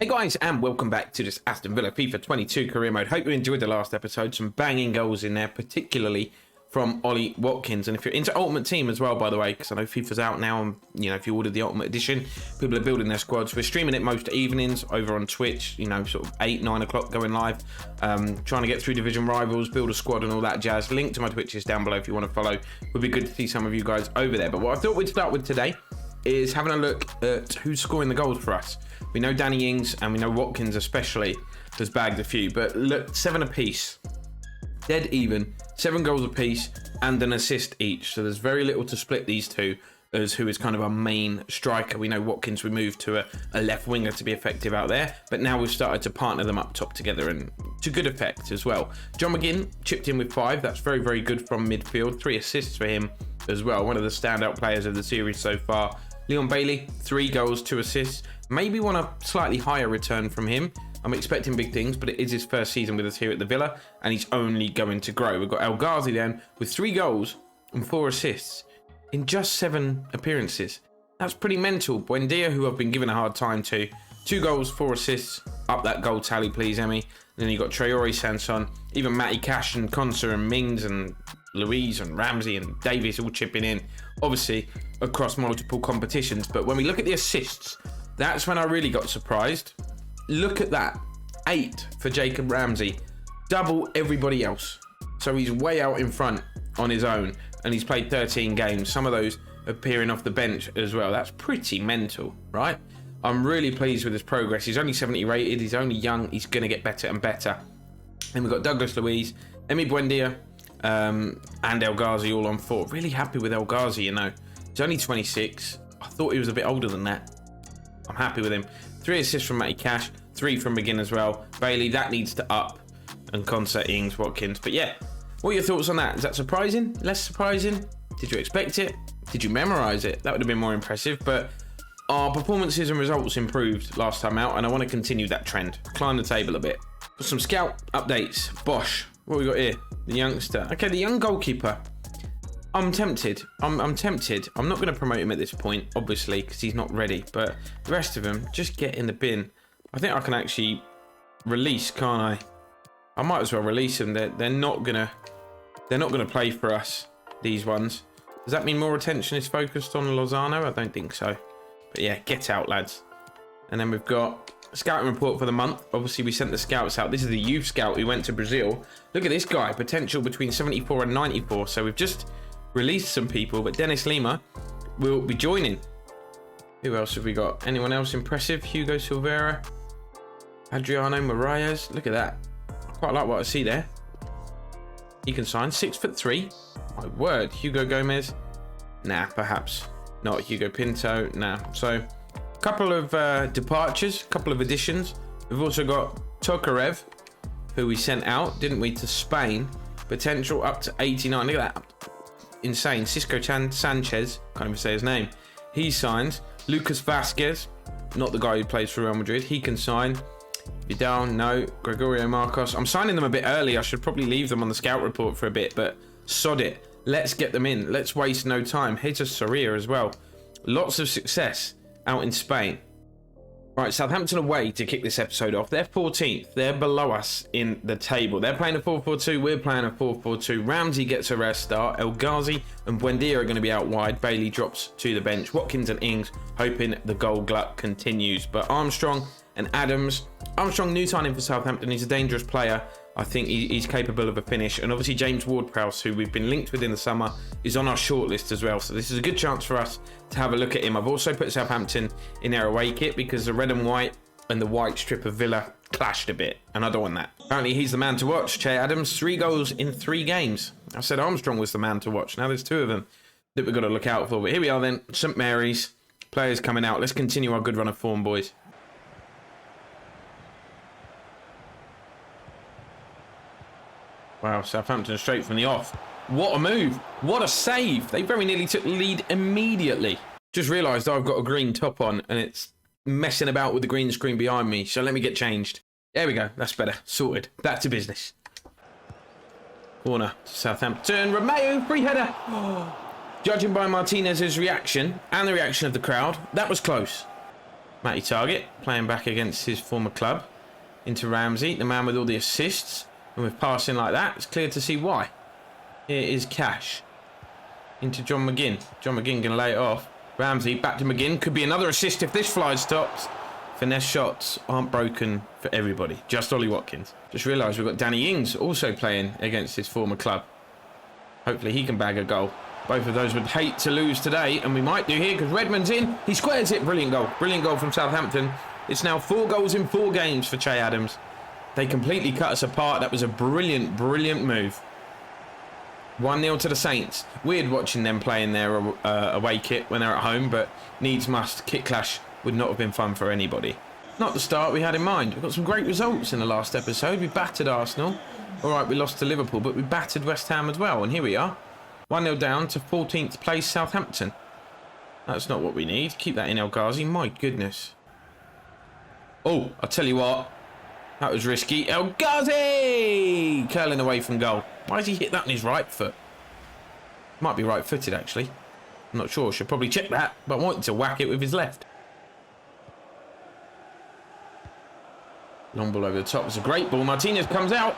Hey guys, and welcome back to this Aston Villa FIFA 22 career mode. Hope you enjoyed the last episode. Some banging goals in there, particularly from Ollie Watkins. And if you're into Ultimate Team as well, by the way, because I know FIFA's out now, and if you ordered the Ultimate Edition, people are building their squads. We're streaming it most evenings over on Twitch, sort of 8, 9 o'clock going live, trying to get through division rivals, build a squad and all that jazz. Link to my Twitch is down below if you want to follow. Would be good to see some of you guys over there. But what I thought we'd start with today is having a look at who's scoring the goals for us. We know Danny Ings and we know Watkins especially has bagged a few, but look, 7 apiece, dead even, 7 goals apiece and an assist each. So there's very little to split these two as who is kind of our main striker. We know Watkins, we moved to a left winger to be effective out there, but now we've started to partner them up top together and to good effect as well. John McGinn chipped in with 5. That's very, very good from midfield. 3 assists for him as well. One of the standout players of the series so far. Leon Bailey, 3 goals, 2 assists. Maybe want a slightly higher return from him. I'm expecting big things, but it is his first season with us here at the Villa, and he's only going to grow. We've got El Ghazi then with 3 goals and 4 assists in just 7 appearances. That's pretty mental. Buendia, who I've been giving a hard time to, 2 goals, 4 assists. Up that goal tally, please, Emmy. And then you've got Traore, Sanson, even Matty Cash and Konsa and Mings and Louise and Ramsey and Davies all chipping in, obviously across multiple competitions. But when we look at the assists, that's when I really got surprised. Look at that, 8 for Jacob Ramsey, double everybody else. So he's way out in front on his own, and he's played 13 games, some of those appearing off the bench as well. That's pretty mental, right? I'm really pleased with his progress. He's only 70 rated, he's only young, he's going to get better and better. And we've got Douglas Luiz, Emi Buendia, and El Ghazi all on 4. Really happy with El Ghazi, He's only 26. I thought he was a bit older than that. I'm happy with him. 3 assists from Matty Cash, 3 from McGinn as well. Bailey, that needs to up. And Konsa, Ings, Watkins. But yeah, what are your thoughts on that? Is that surprising? Less surprising? Did you expect it? Did you memorise it? That would have been more impressive. But our performances and results improved last time out, and I want to continue that trend. Climb the table a bit. For some scout updates. Bosch. What we got here? The youngster. Okay, the young goalkeeper. I'm tempted. I'm tempted. I'm not going to promote him at this point, obviously, because he's not ready. But the rest of them, just get in the bin. I think I can actually release, can't I? I might as well release them. They're not gonna play for us. These ones. Does that mean more attention is focused on Lozano? I don't think so. But yeah, get out, lads. And then we've got a scouting report for the month. Obviously, we sent the scouts out. This is the youth scout who went to Brazil. Look at this guy. Potential between 74 and 94. So we've just released some people, but Dennis Lima will be joining. Who else have we got? Anyone else impressive? Hugo Silveira, Adriano Moraes. Look at that. I quite like what I see there. He can sign. 6'3". My word. Hugo Gomez. Nah, perhaps not. Hugo Pinto. Nah. So a couple of departures, a couple of additions. We've also got Tokarev, who we sent out, didn't we, to Spain. Potential up to 89. Look at that. Insane. Cisco Sanchez, can't even say his name. He signs. Lucas Vasquez, not the guy who plays for Real Madrid. He can sign. Vidal, no. Gregorio Marcos. I'm signing them a bit early. I should probably leave them on the scout report for a bit, but sod it. Let's get them in. Let's waste no time. Jesus Soria as well. Lots of success out in Spain. Right, Southampton away to kick this episode off. They're 14th. They're below us in the table. They're playing a 4-4-2. We're playing a 4-4-2. Ramsey gets a rest start. El Ghazi and Buendia are going to be out wide. Bailey drops to the bench. Watkins and Ings hoping the goal glut continues. But Armstrong and Adams. Armstrong, new signing for Southampton. He's a dangerous player. I think he's capable of a finish. And obviously James Ward-Prowse, who we've been linked with in the summer, is on our shortlist as well. So this is a good chance for us to have a look at him. I've also put Southampton in their away kit because the red and white and the white strip of Villa clashed a bit. And I don't want that. Apparently he's the man to watch. Che Adams, 3 goals in 3 games. I said Armstrong was the man to watch. Now there's 2 of them that we've got to look out for. But here we are then. St Mary's. Players coming out. Let's continue our good run of form, boys. Wow, Southampton straight from the off. What a move. What a save. They very nearly took the lead immediately. Just realised I've got a green top on and it's messing about with the green screen behind me. So let me get changed. There we go. That's better. Sorted. Back to business. Corner to Southampton. Romeo, free header. Judging by Martinez's reaction and the reaction of the crowd, that was close. Matty Target playing back against his former club. Into Ramsey, the man with all the assists. And with passing like that, it's clear to see why. Here is Cash. Into John McGinn. John McGinn going to lay it off. Ramsey back to McGinn. Could be another assist if this fly stops. Finesse shots aren't broken for everybody. Just Ollie Watkins. Just realised we've got Danny Ings also playing against his former club. Hopefully he can bag a goal. Both of those would hate to lose today, and we might do here because Redmond's in. He squares it. Brilliant goal. Brilliant goal from Southampton. It's now 4 goals in 4 games for Che Adams. They completely cut us apart. That was a brilliant, brilliant move. 1-0 to the Saints. Weird watching them playing their away kit when they're at home, but needs must. Kit clash would not have been fun for anybody. Not the start we had in mind. We've got some great results in the last episode. We battered Arsenal. All right, we lost to Liverpool, but we battered West Ham as well. And here we are. 1-0 down to 14th place Southampton. That's not what we need. Keep that in, El Ghazi. My goodness. Oh, I'll tell you what. That was risky. El Ghazi! Curling away from goal. Why has he hit that on his right foot? Might be right-footed, actually. I'm not sure. Should probably check that. But I wanted to whack it with his left. Long ball over the top. It's a great ball. Martinez comes out.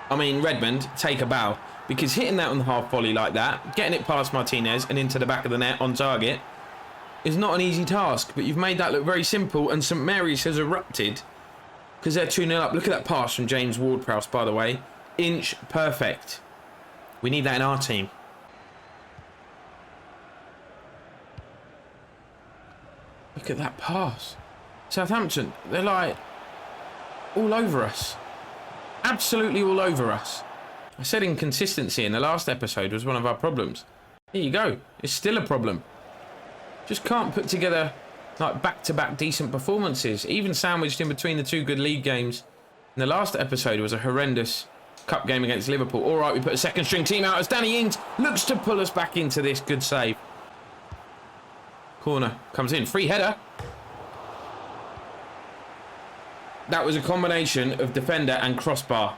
I mean, Redmond, take a bow. Because hitting that on the half volley like that, getting it past Martinez and into the back of the net on target, is not an easy task. But you've made that look very simple, and St Mary's has erupted because they're 2-0 up. Look at that pass from James Ward-Prowse, by the way. Inch perfect. We need that in our team. Look at that pass. Southampton, they're like all over us. Absolutely all over us. I said inconsistency in the last episode was one of our problems. Here you go. It's still a problem. Just can't put together like back-to-back decent performances. Even sandwiched in between the 2 good league games. And the last episode was a horrendous cup game against Liverpool. All right, we put a second string team out as Danny Ings looks to pull us back into this. Good save. Corner comes in. Free header. That was a combination of defender and crossbar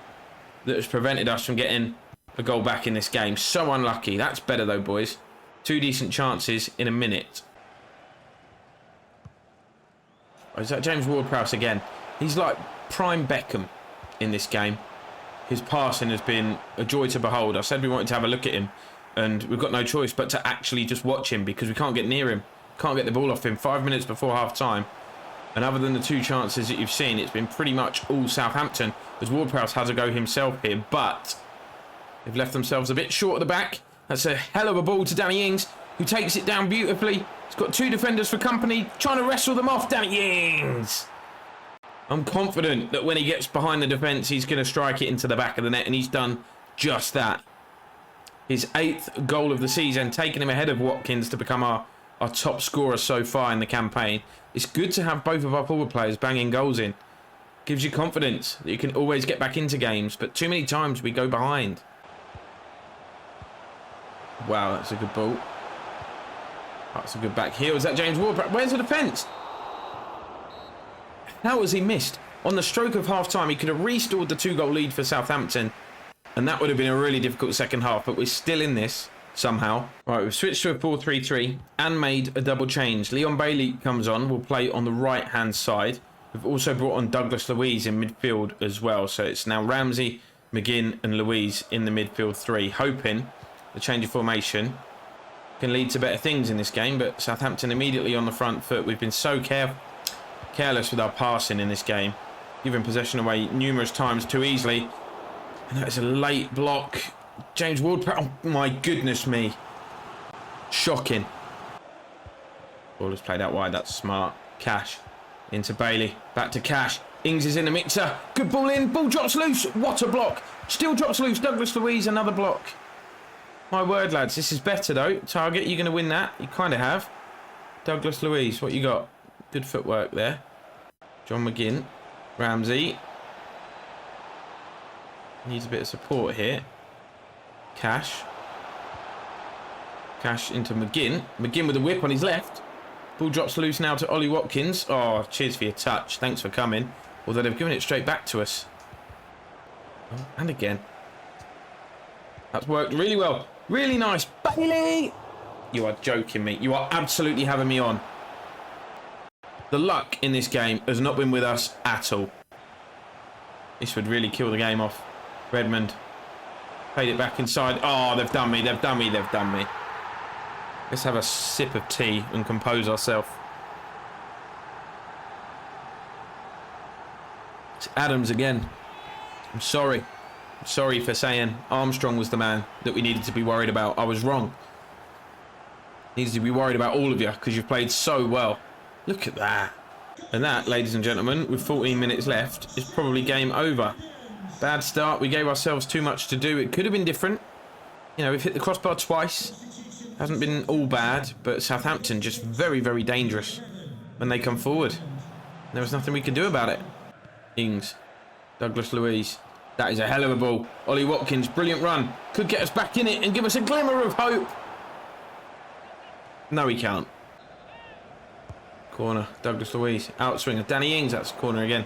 that has prevented us from getting a goal back in this game. So unlucky. That's better though, boys. 2 decent chances in a minute. Oh, is that James Ward-Prowse again? He's like prime Beckham in this game. His passing has been a joy to behold. I said we wanted to have a look at him, and we've got no choice but to actually just watch him because we can't get near him. Can't get the ball off him. 5 minutes before half-time. And other than the 2 chances that you've seen, it's been pretty much all Southampton, as Ward-Prowse has a go himself here. But they've left themselves a bit short at the back. That's a hell of a ball to Danny Ings, who takes it down beautifully. He's got 2 defenders for company, trying to wrestle them off. Danny Ings! I'm confident that when he gets behind the defence, he's going to strike it into the back of the net, and he's done just that. His 8th goal of the season, taking him ahead of Watkins to become our top scorer so far in the campaign. It's good to have both of our forward players banging goals in. Gives you confidence that you can always get back into games, but too many times we go behind. Wow, that's a good ball. That's a good back heel. Is that James Ward? Where's the defence? How has he missed? On the stroke of half-time, he could have restored the 2-goal lead for Southampton, and that would have been a really difficult second half, but we're still in this somehow. Right, we've switched to a 4-3-3 and made a double change. Leon Bailey comes on, will play on the right-hand side. We've also brought on Douglas Luiz in midfield as well, so it's now Ramsey, McGinn and Luiz in the midfield 3, hoping the change of formation can lead to better things in this game, but Southampton immediately on the front foot. We've been so careless with our passing in this game, giving possession away numerous times too easily, and that is a late block. James Ward-Prowse, oh my goodness me, shocking. Ball is played out wide, that's smart. Cash into Bailey, back to Cash. Ings is in the mixer, good ball in, ball drops loose, what a block. Still drops loose, Douglas Luiz, another block. My word, lads, this is better though. Target, you're going to win that. You kind of have. Douglas Luiz, what you got? Good footwork there. John McGinn. Ramsey. Needs a bit of support here. Cash. Cash into McGinn. McGinn with a whip on his left. Ball drops loose now to Ollie Watkins. Oh, cheers for your touch. Thanks for coming. Although they've given it straight back to us. Oh, and again. That's worked really well. Really nice. Bailey! You are joking me. You are absolutely having me on. The luck in this game has not been with us at all. This would really kill the game off. Redmond. Played it back inside. Oh, they've done me. They've done me. They've done me. Let's have a sip of tea and compose ourselves. It's Adams again. I'm sorry. I'm sorry for saying Armstrong was the man that we needed to be worried about. I was wrong. Needs to be worried about all of you because you've played so well. Look at that. And that, ladies and gentlemen, with 14 minutes left, is probably game over. Bad start. We gave ourselves too much to do. It could have been different. You know, we've hit the crossbar twice. Hasn't been all bad, but Southampton just very, very dangerous when they come forward. There was nothing we could do about it. Ings. Douglas Luiz. That is a hell of a ball. Ollie Watkins, brilliant run. Could get us back in it and give us a glimmer of hope. No, he can't. Corner. Douglas Luiz. Outswinger. Danny Ings. That's corner again.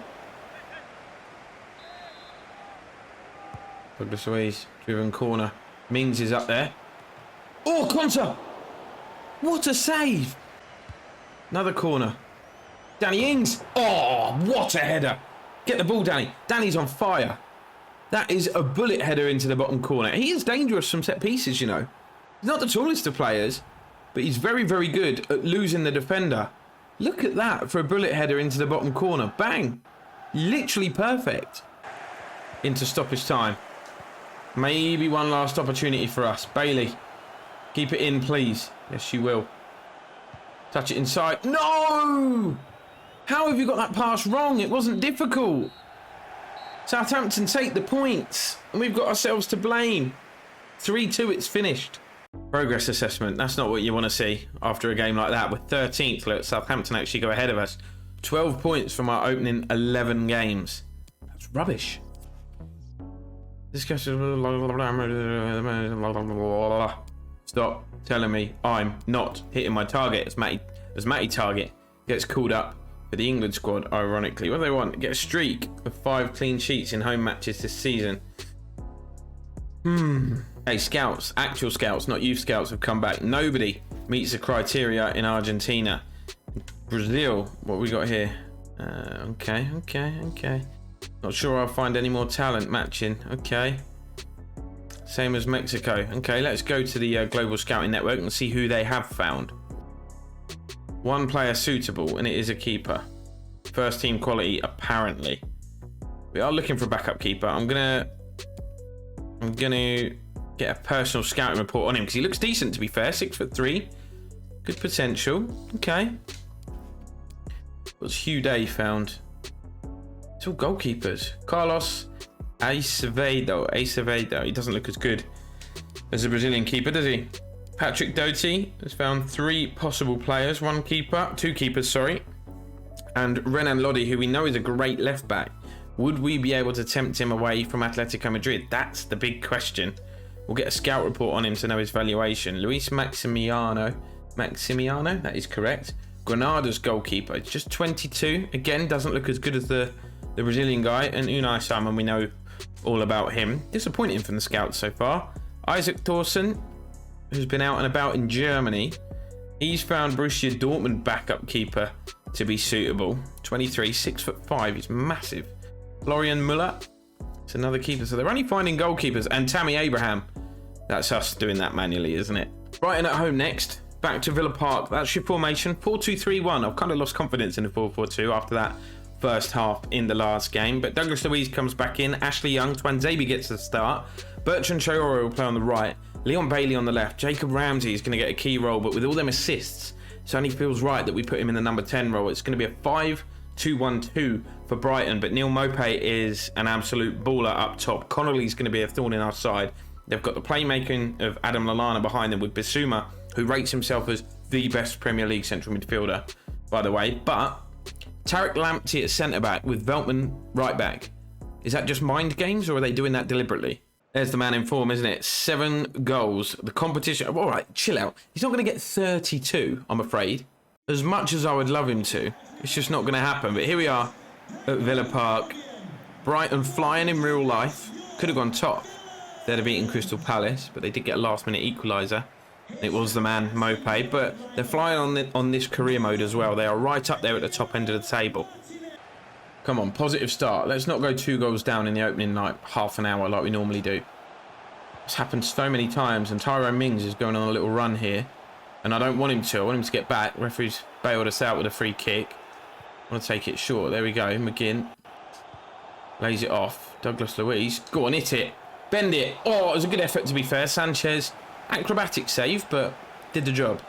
Douglas Luiz. Driven corner. Mings is up there. Oh, Conter! What a save! Another corner. Danny Ings. Oh, what a header. Get the ball, Danny. Danny's on fire. That is a bullet header into the bottom corner. He is dangerous from set pieces, you know. He's not the tallest of players, but he's very, very good at losing the defender. Look at that for a bullet header into the bottom corner. Bang. Literally perfect. Into stoppage time. Maybe one last opportunity for us. Bailey. Keep it in, please. Yes, you will. Touch it inside. No! How have you got that pass wrong? It wasn't difficult. Southampton take the points. And we've got ourselves to blame. 3-2, it's finished. Progress assessment. That's not what you want to see after a game like that. We're 13th. Look, Southampton actually go ahead of us. 12 points from our opening 11 games. That's rubbish. Discussion. Stop telling me I'm not hitting my target. As Matty Target gets called up for the England squad, ironically. What do they want? Get a streak of 5 clean sheets in home matches this season. Hey, scouts, actual scouts, not youth scouts, have come back. Nobody meets the criteria in Argentina. Brazil, what we got here? Okay. Not sure I'll find any more talent matching. Okay. Same as Mexico. Okay, let's go to the Global Scouting Network and see who they have found. One player suitable, and it is a keeper. First team quality, apparently. We are looking for a backup keeper. I'm gonna get a personal scouting report on him because he looks decent, to be fair. 6'3", good potential. Okay. What's Hugh Day found? It's all goalkeepers. Carlos Acevedo. He doesn't look as good as a Brazilian keeper, does he? Patrick Doty has found 3 possible players. 2 keepers, and Renan Lodi, who we know is a great left back. Would we be able to tempt him away from Atletico Madrid? That's the big question. We'll get a scout report on him to know his valuation. Luis Maximiano, that is correct. Granada's goalkeeper, it's just 22. Again, doesn't look as good as the Brazilian guy. And Unai Simon, we know all about him. Disappointing from the scouts so far. Isaac Thorson, who's been out and about in Germany. He's found Borussia Dortmund backup keeper to be suitable. 23, 6'5", he's massive. Florian Muller, it's another keeper. So they're only finding goalkeepers. And Tammy Abraham, that's us doing that manually, isn't it? Brighton at home next. Back to Villa Park. That's your formation. 4-2-3-1. I've kind of lost confidence in the 4-4-2 after that first half in the last game. But Douglas Luiz comes back in. Ashley Young. Twanzebe gets the start. Bertrand Traore will play on the right. Leon Bailey on the left. Jacob Ramsey is going to get a key role. But with all them assists, it only feels right that we put him in the number 10 role. It's going to be a 5-2-1-2 for Brighton. But Neil Maupay is an absolute baller up top. Connolly's going to be a thorn in our side. They've got the playmaking of Adam Lallana behind them with Bissouma, who rates himself as the best Premier League central midfielder, by the way. But Tarek Lamptey at centre-back with Veltman right-back. Is that just mind games, or are they doing that deliberately? There's the man in form, isn't it? 7 goals. The competition... All right, chill out. He's not going to get 32, I'm afraid. As much as I would love him to. It's just not going to happen. But here we are at Villa Park. Brighton flying in real life. Could have gone top. They'd have beaten Crystal Palace, but they did get a last-minute equaliser. It was the man, Mope, but they're flying on this career mode as well. They are right up there at the top end of the table. Come on, positive start. Let's not go 2 goals down in the opening half an hour like we normally do. It's happened so many times, and Tyrone Mings is going on a little run here. And I don't want him to. I want him to get back. Referee's bailed us out with a free kick. I want to take it short. There we go. McGinn lays it off. Douglas Luiz. Go on, hit it. Bend it. Oh, it was a good effort, to be fair. Sanchez, acrobatic save, but did the job.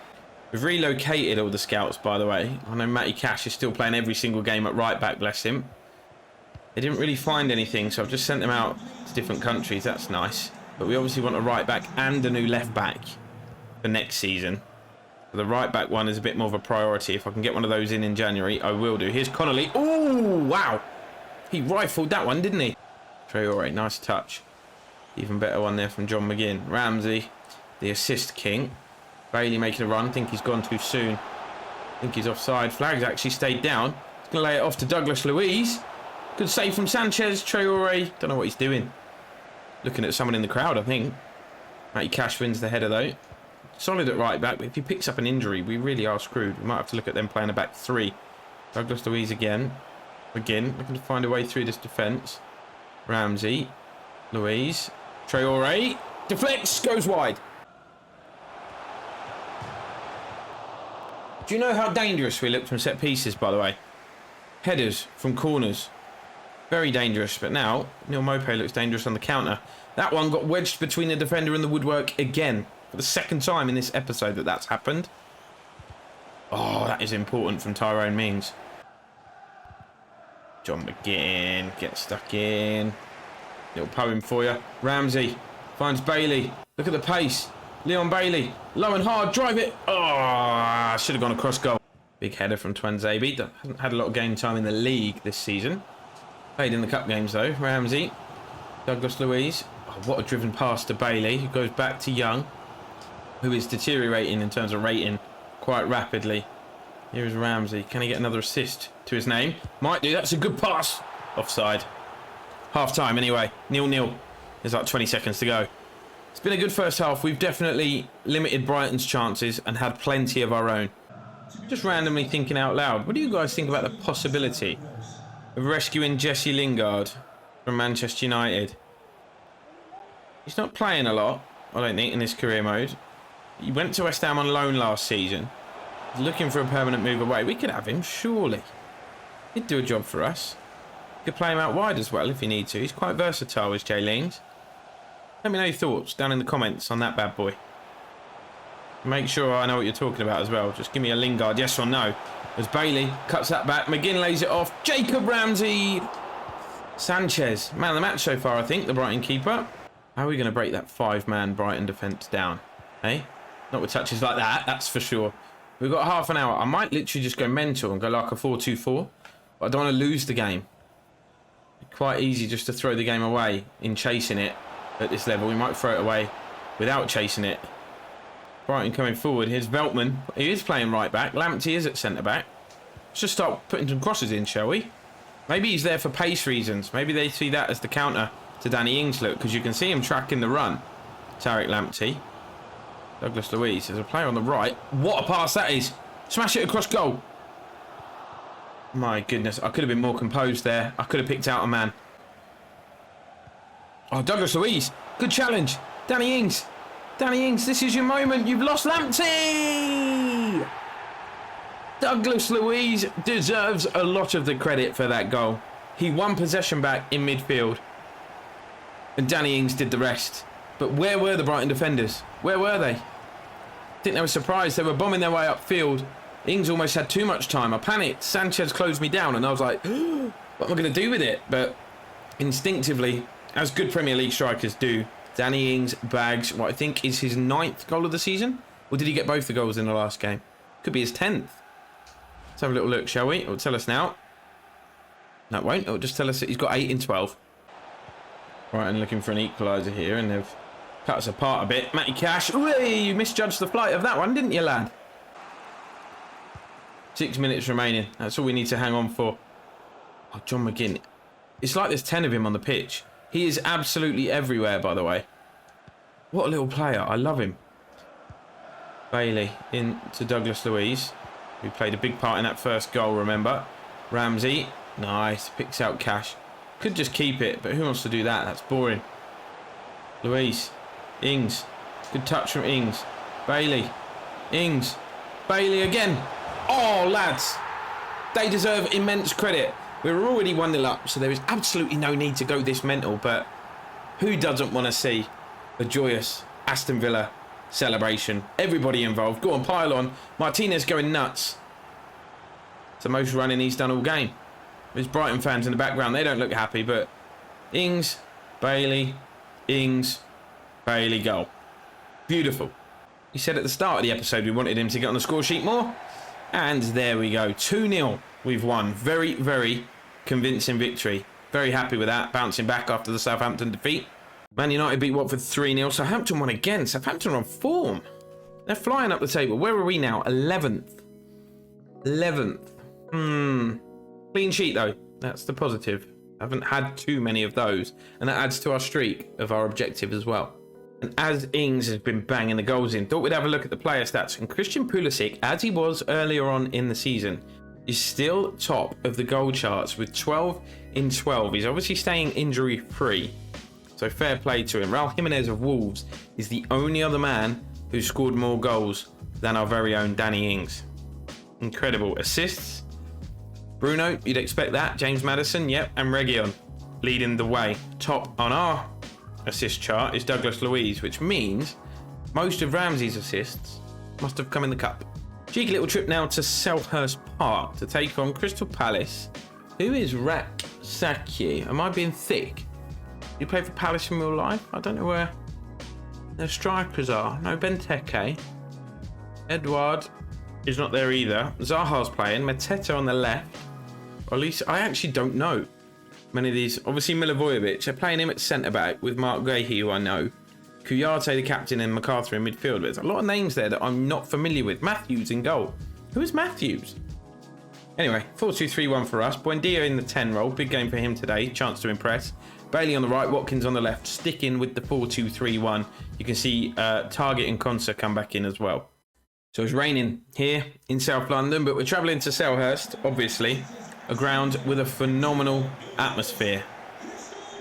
We've relocated all the scouts, by the way. I know Matty Cash is still playing every single game at right back, bless him. They didn't really find anything, so I've just sent them out to different countries. That's nice. But we obviously want a right back and a new left back for next season. The right back one is a bit more of a priority. If I can get one of those in January, I will do. Here's Connolly. Oh, wow. He rifled that one, didn't he? Traore, nice touch. Even better one there from John McGinn. Ramsey, the assist king. Bailey making a run. I think he's gone too soon. I think he's offside. Flag's actually stayed down. He's going to lay it off to Douglas Luiz. Good save from Sanchez. Traore. Don't know what he's doing. Looking at someone in the crowd, I think. Matty Cash wins the header, though. Solid at right back, but if he picks up an injury, we really are screwed. We might have to look at them playing a back 3. Douglas Luiz again. McGinn looking to find a way through this defence. Ramsey. Luiz. Traore. Deflects. Goes wide. Do you know how dangerous we look from set pieces, by the way? Headers from corners. Very dangerous. But now, Neil Maupay looks dangerous on the counter. That one got wedged between the defender and the woodwork again. For the second time in this episode that's happened. Oh, that is important from Tyrone Mings. John McGinn gets stuck in. Little poem for you. Ramsey finds Bailey. Look at the pace. Leon Bailey. Low and hard. Drive it. Oh, should have gone across goal. Big header from Twanzebe. Hasn't had a lot of game time in the league this season. Played in the cup games though. Ramsey. Douglas Luiz. Oh, what a driven pass to Bailey. Who goes back to Young, who is deteriorating in terms of rating quite rapidly. Here's Ramsey. Can he get another assist to his name? Might do. That's a good pass. Offside. Half time anyway. 0-0. There's like 20 seconds to go. It's been a good first half. We've definitely limited Brighton's chances and had plenty of our own. Just randomly thinking out loud. What do you guys think about the possibility of rescuing Jesse Lingard from Manchester United? He's not playing a lot, I don't think, in this career mode. He went to West Ham on loan last season. He's looking for a permanent move away. We could have him, surely. He'd do a job for us. Could play him out wide as well if you need to. He's quite versatile, is Jay Lings. Let me know your thoughts down in the comments on that bad boy. Make sure I know what you're talking about as well. Just give me a Lingard, yes or no. As Bailey cuts that back. McGinn lays it off. Jacob Ramsey. Sanchez. Man of the match so far, I think, the Brighton keeper. How are we going to break that 5-man Brighton defence down? Eh? Not with touches like that, that's for sure. We've got half an hour. I might literally just go mental and go like a 4-2-4. But I don't want to lose the game. Quite easy just to throw the game away in chasing it at this level. We might throw it away without chasing it. Brighton coming forward. Here's Veltman. He is playing right back. Lamptey is at centre back. Let's just start putting some crosses in, shall we? Maybe he's there for pace reasons. Maybe they see that as the counter to Danny Ings look, because you can see him tracking the run. Tariq Lamptey. Douglas Luiz. There's a player on the right. What a pass that is. Smash it across goal. My goodness. I could have been more composed there. I could have picked out a man. Oh, Douglas Luiz. Good challenge. Danny Ings. Danny Ings, this is your moment. You've lost Lamptey. Douglas Luiz deserves a lot of the credit for that goal. He won possession back in midfield. And Danny Ings did the rest. But where were the Brighton defenders? Where were they? I think they were surprised. They were bombing their way upfield. Ings almost had too much time. I panicked. Sanchez closed me down and I was like, what am I going to do with it? But instinctively, as good Premier League strikers do, Danny Ings bags what I think is his 9th goal of the season. Or did he get both the goals in the last game? Could be his 10th. Let's have a little look, shall we? It'll tell us now. No, it won't. It'll just tell us that he's got 8 in 12. Right, and looking for an equaliser here, and they've cut us apart a bit. Matty Cash. Ooh, you misjudged the flight of that one, didn't you, lad? 6 minutes remaining. That's all we need to hang on for. Oh, John McGinn. It's like there's 10 of him on the pitch. He is absolutely everywhere, by the way. What a little player. I love him. Bailey into Douglas Luiz, who played a big part in that first goal, remember. Ramsey, nice, picks out Cash. Could just keep it, but who wants to do that? That's boring. Luiz, Ings, good touch from Ings. Bailey, Ings, Bailey again. Oh, lads, they deserve immense credit. We were already 1-0 up, so there is absolutely no need to go this mental, but who doesn't want to see a joyous Aston Villa celebration? Everybody involved. Go on, pile on. Martinez going nuts. It's the most running he's done all game. There's Brighton fans in the background. They don't look happy, but Ings, Bailey, Ings, Bailey, goal. Beautiful. He said at the start of the episode we wanted him to get on the score sheet more. And there we go. 2-0. We've won. Very, very convincing victory. Very happy with that. Bouncing back after the Southampton defeat. Man United beat Watford 3-0. Southampton won again. Southampton are on form. They're flying up the table. Where are we now? 11th. 11th. Clean sheet, though. That's the positive. Haven't had too many of those. And that adds to our streak of our objective as well. And as Ings has been banging the goals in, thought we'd have a look at the player stats. And Christian Pulisic, as he was earlier on in the season, is still top of the goal charts with 12 in 12. He's obviously staying injury-free. So fair play to him. Raul Jimenez of Wolves is the only other man who scored more goals than our very own Danny Ings. Incredible. Assists. Bruno, you'd expect that. James Maddison, yep. And Reguilon leading the way. Top on our assist chart is Douglas Luiz, which means most of Ramsey's assists must have come in the cup. Cheeky little trip now to Selhurst Park to take on Crystal Palace. Who is Rak Saki? Am I being thick? You play for Palace in real life? I don't know where their strikers are. No, Benteke. Edouard is not there either. Zaha's playing. Mateta on the left. Or at least I actually don't know many of these. Obviously Milivojevic. They're playing him at centre-back with Mark Gahey, who I know. Kouyaté, the captain, and McArthur in midfield. There's a lot of names there that I'm not familiar with. Matthews in goal. Who is Matthews? Anyway, 4-2-3-1 for us. Buendia in the 10 role. Big game for him today. Chance to impress. Bailey on the right, Watkins on the left. Sticking with the 4-2-3-1. You can see Target and Konsa come back in as well. So it's raining here in South London, but we're travelling to Selhurst, obviously. A ground with a phenomenal atmosphere.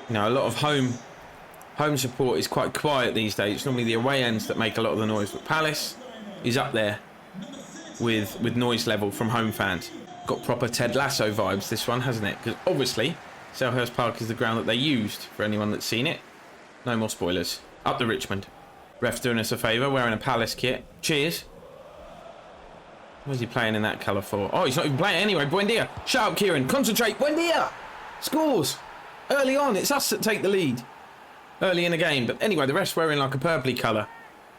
You know, a lot of home support is quite quiet these days. It's normally the away ends that make a lot of the noise, but Palace is up there with noise level from home fans. Got proper Ted Lasso vibes, this one, hasn't it? Because obviously Selhurst Park is the ground that they used, for anyone that's seen it. No more spoilers. Up the Richmond. Ref's doing us a favour, wearing a Palace kit. Cheers. What is he playing in that colour for? Oh, he's not even playing anyway. Buendia. Shut up, Kieran. Concentrate. Buendia scores early on. It's us that take the lead early in the game. But anyway, the ref's wearing like a purpley colour,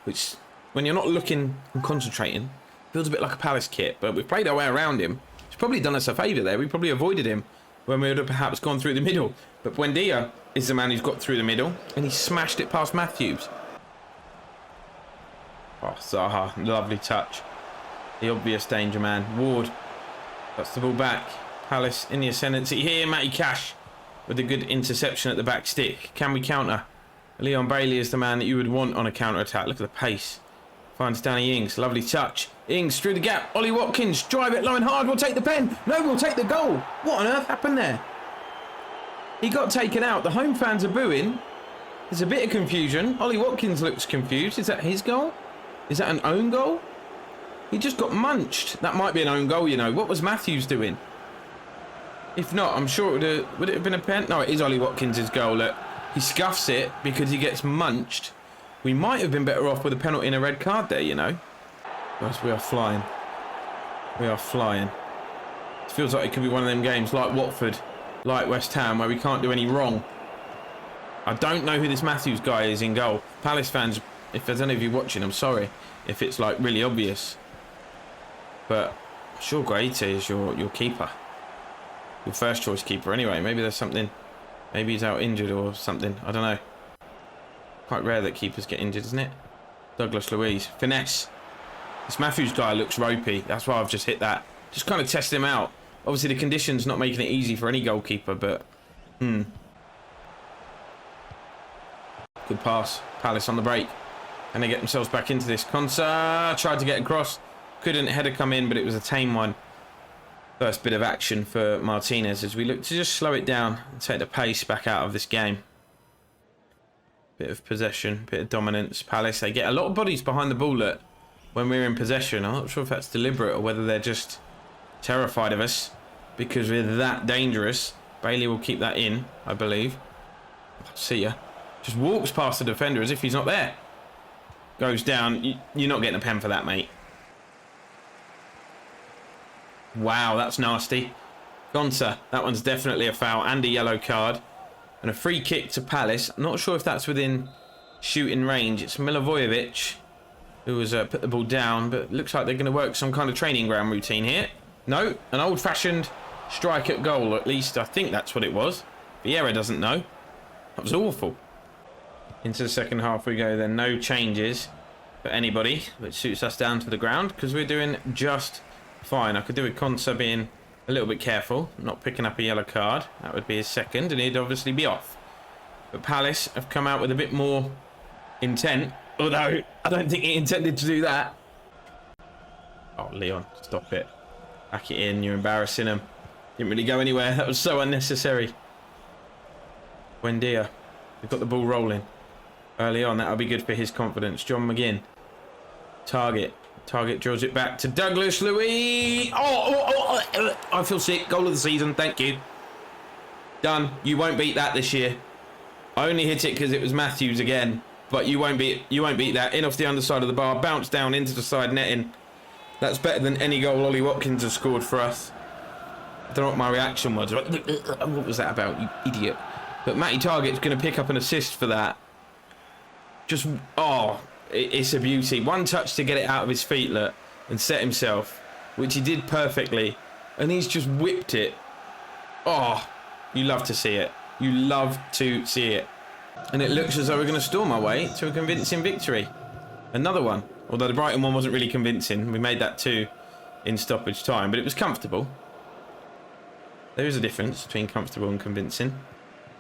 which, when you're not looking and concentrating, feels a bit like a Palace kit. But we've played our way around him. He's probably done us a favour there. We probably avoided him when we would have perhaps gone through the middle. But Buendia is the man who's got through the middle, and he smashed it past Matthews. Oh, Zaha. Lovely touch. The obvious danger man. Ward. That's the ball back. Palace in the ascendancy here. Matty Cash with a good interception at the back stick. Can we counter? Leon Bailey is the man that you would want on a counter-attack. Look at the pace. Finds Danny Ings. Lovely touch. Ings through the gap. Ollie Watkins. Drive it low and hard. We'll take the pen. No, we'll take the goal. What on earth happened there? He got taken out. The home fans are booing. There's a bit of confusion. Ollie Watkins looks confused. Is that his goal? Is that an own goal? He just got munched. That might be an own goal, you know. What was Matthews doing? If not, I'm sure would it have been a pen? No, it is Ollie Watkins' goal. Look, he scuffs it because he gets munched. We might have been better off with a penalty and a red card there, you know. Guys, we are flying. We are flying. It feels like it could be one of them games like Watford, like West Ham, where we can't do any wrong. I don't know who this Matthews guy is in goal. Palace fans, if there's any of you watching, I'm sorry if it's like really obvious. But I'm sure Guaita is your keeper. Your first choice keeper anyway. Maybe there's something. Maybe he's out injured or something. I don't know. Quite rare that keepers get injured, isn't it? Douglas Luiz. Finesse. This Matthews guy looks ropey. That's why I've just hit that. Just kind of test him out. Obviously the conditions not making it easy for any goalkeeper, but... Good pass. Palace on the break. And they get themselves back into this. Konsa tried to get across. Couldn't. Header come in, but it was a tame one. First bit of action for Martinez as we look to just slow it down and take the pace back out of this game. Bit of possession, bit of dominance. Palace, they get a lot of bodies behind the ball when we're in possession. I'm not sure if that's deliberate or whether they're just terrified of us because we're that dangerous. Bailey will keep that in, I believe. See ya. Just walks past the defender as if he's not there. Goes down. You're not getting a pen for that, mate. Wow, that's nasty. Gonza, that one's definitely a foul and a yellow card. And a free kick to Palace. I'm not sure if that's within shooting range. It's Milivojevic who has put the ball down, but it looks like they're going to work some kind of training ground routine here. No, an old-fashioned strike at goal, at least I think that's what it was. Vieira doesn't know. That was awful. Into the second half we go then. No changes for anybody, which suits us down to the ground because we're doing just fine. I could do with Konsa being a little bit careful, not picking up a yellow card. That would be his second, and he'd obviously be off. But Palace have come out with a bit more intent, although I don't think he intended to do that. Oh, Leon, stop it. Back it in, you're embarrassing him. Didn't really go anywhere. That was so unnecessary. Buendia, we've got the ball rolling. Early on, that'll be good for his confidence. John McGinn. Target draws it back to Douglas Luiz. I feel sick. Goal of the season. Thank you. Done. You won't beat that this year. I only hit it because it was Matthews again. But you won't beat that. In off the underside of the bar. Bounce down into the side netting. That's better than any goal Ollie Watkins has scored for us. I don't know what my reaction was. What was that about, you idiot? But Matty Target's going to pick up an assist for that. Just, it's a beauty. One touch to get it out of his feet, look, and set himself, which he did perfectly. And he's just whipped it. Oh, you love to see it. You love to see it. And it looks as though we're going to storm our way to a convincing victory. Another one. Although the Brighton one wasn't really convincing. We made that 2 in stoppage time, but it was comfortable. There is a difference between comfortable and convincing.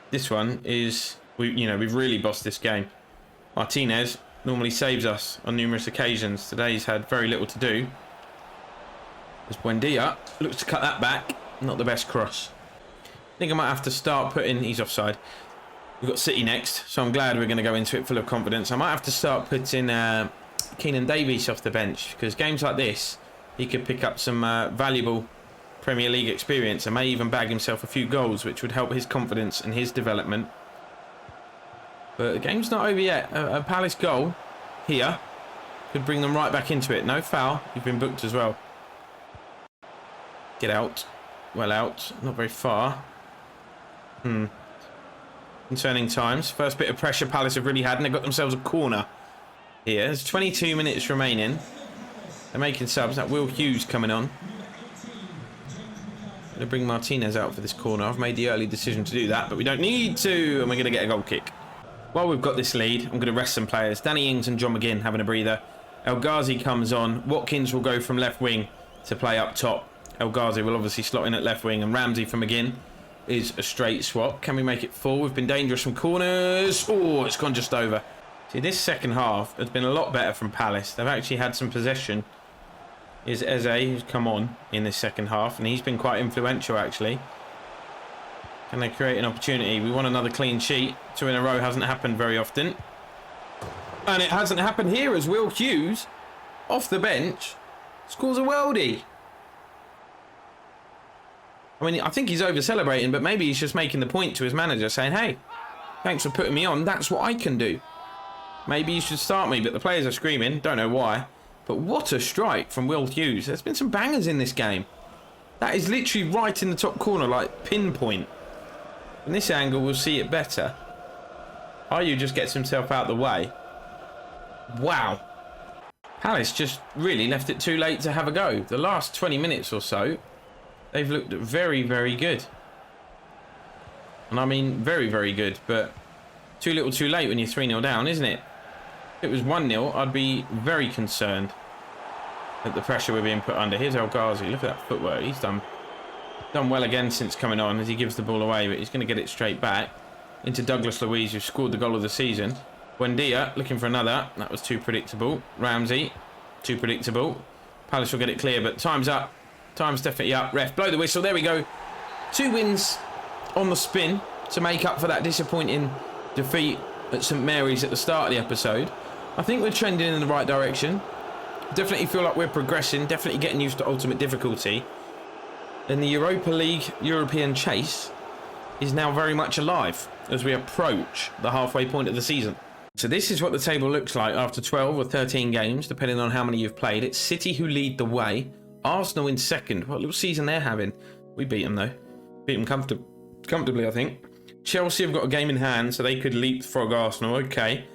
This one is, we've really bossed this game. Martinez normally saves us on numerous occasions. Today he's had very little to do. As Buendia looks to cut that back. Not the best cross. I think I might have to start putting... He's offside. We've got City next, so I'm glad we're going to go into it full of confidence. I might have to start putting Keenan Davies off the bench, because games like this, he could pick up some valuable Premier League experience and may even bag himself a few goals, which would help his confidence and his development. But the game's not over yet. A Palace goal here could bring them right back into it. No foul. You've been booked as well. Get out. Well out. Not very far. Concerning times. First bit of pressure Palace have really had, and they've got themselves a corner here. There's 22 minutes remaining. They're making subs. That Will Hughes coming on. Going to bring Martinez out for this corner. I've made the early decision to do that, but we don't need to, and we're going to get a goal kick. While we've got this lead, I'm going to rest some players. Danny Ings and John McGinn having a breather. El Ghazi comes on. Watkins will go from left wing to play up top. El Ghazi will obviously slot in at left wing, and Ramsey for McGinn is a straight swap. Can we make it full? We've been dangerous from corners. Oh, it's gone just over. See, this second half has been a lot better from Palace. They've actually had some possession. Is Eze, who's come on in this second half, and he's been quite influential actually. Can they create an opportunity? We want another clean sheet. 2 in a row hasn't happened very often. And it hasn't happened here as Will Hughes, off the bench, scores a worldie. I mean, I think he's over-celebrating, but maybe he's just making the point to his manager, saying, hey, thanks for putting me on. That's what I can do. Maybe you should start me, but the players are screaming. Don't know why. But what a strike from Will Hughes. There's been some bangers in this game. That is literally right in the top corner, like pinpoint. From this angle, we'll see it better. Ayew just gets himself out of the way. Wow. Palace just really left it too late to have a go. The last 20 minutes or so, they've looked very, very good. And I mean very, very good, but too little too late when you're 3-0 down, isn't it? If it was 1-0, I'd be very concerned at the pressure we're being put under. Here's El Ghazi. Look at that footwork. He's done well again since coming on as he gives the ball away, but he's going to get it straight back into Douglas Luiz, who scored the goal of the season. Buendia looking for another. That was too predictable. Ramsey, too predictable. Palace will get it clear, but time's up. Time's definitely up. Ref, blow the whistle. There we go. 2 wins on the spin to make up for that disappointing defeat at St Mary's at the start of the episode. I think we're trending in the right direction. Definitely feel like we're progressing. Definitely getting used to ultimate difficulty. And the Europa League European chase is now very much alive as we approach the halfway point of the season. So this is what the table looks like after 12 or 13 games, depending on how many you've played. It's City who lead the way. Arsenal in second. What little season they're having. We beat them, though. Beat them comfortably, I think. Chelsea have got a game in hand, so they could leapfrog Arsenal. Okay.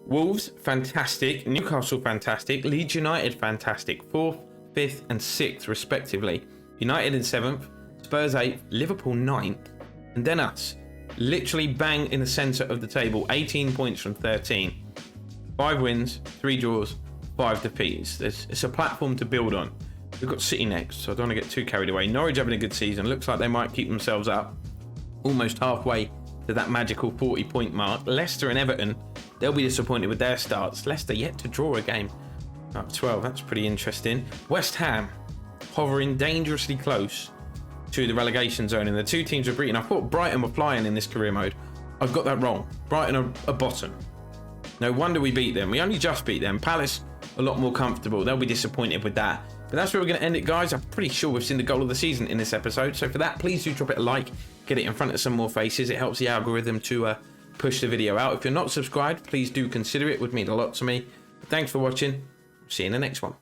Wolves, fantastic. Newcastle, fantastic. Leeds United, fantastic. 4th, 5th and 6th, respectively. United in 7th. Spurs 8th. Liverpool 9th. And then us. Literally bang in the centre of the table. 18 points from 13. 5 wins, 3 draws, 5 defeats. It's a platform to build on. We've got City next, so I don't want to get too carried away. Norwich having a good season. Looks like they might keep themselves up. Almost halfway to that magical 40-point mark. Leicester and Everton, they'll be disappointed with their starts. Leicester yet to draw a game. Up 12, that's pretty interesting. West Ham hovering dangerously close to the relegation zone, and the 2 teams are beaten. I thought Brighton were flying in this career mode. I've got that wrong. Brighton are bottom. No wonder we beat them. We only just beat them. Palace a lot more comfortable. They'll be disappointed with that. But that's where we're going to end it, guys. I'm pretty sure we've seen the goal of the season in this episode. So for that, please do drop it a like. Get it in front of some more faces. It helps the algorithm to push the video out. If you're not subscribed, please do consider it. It would mean a lot to me. Thanks for watching. See you in the next one.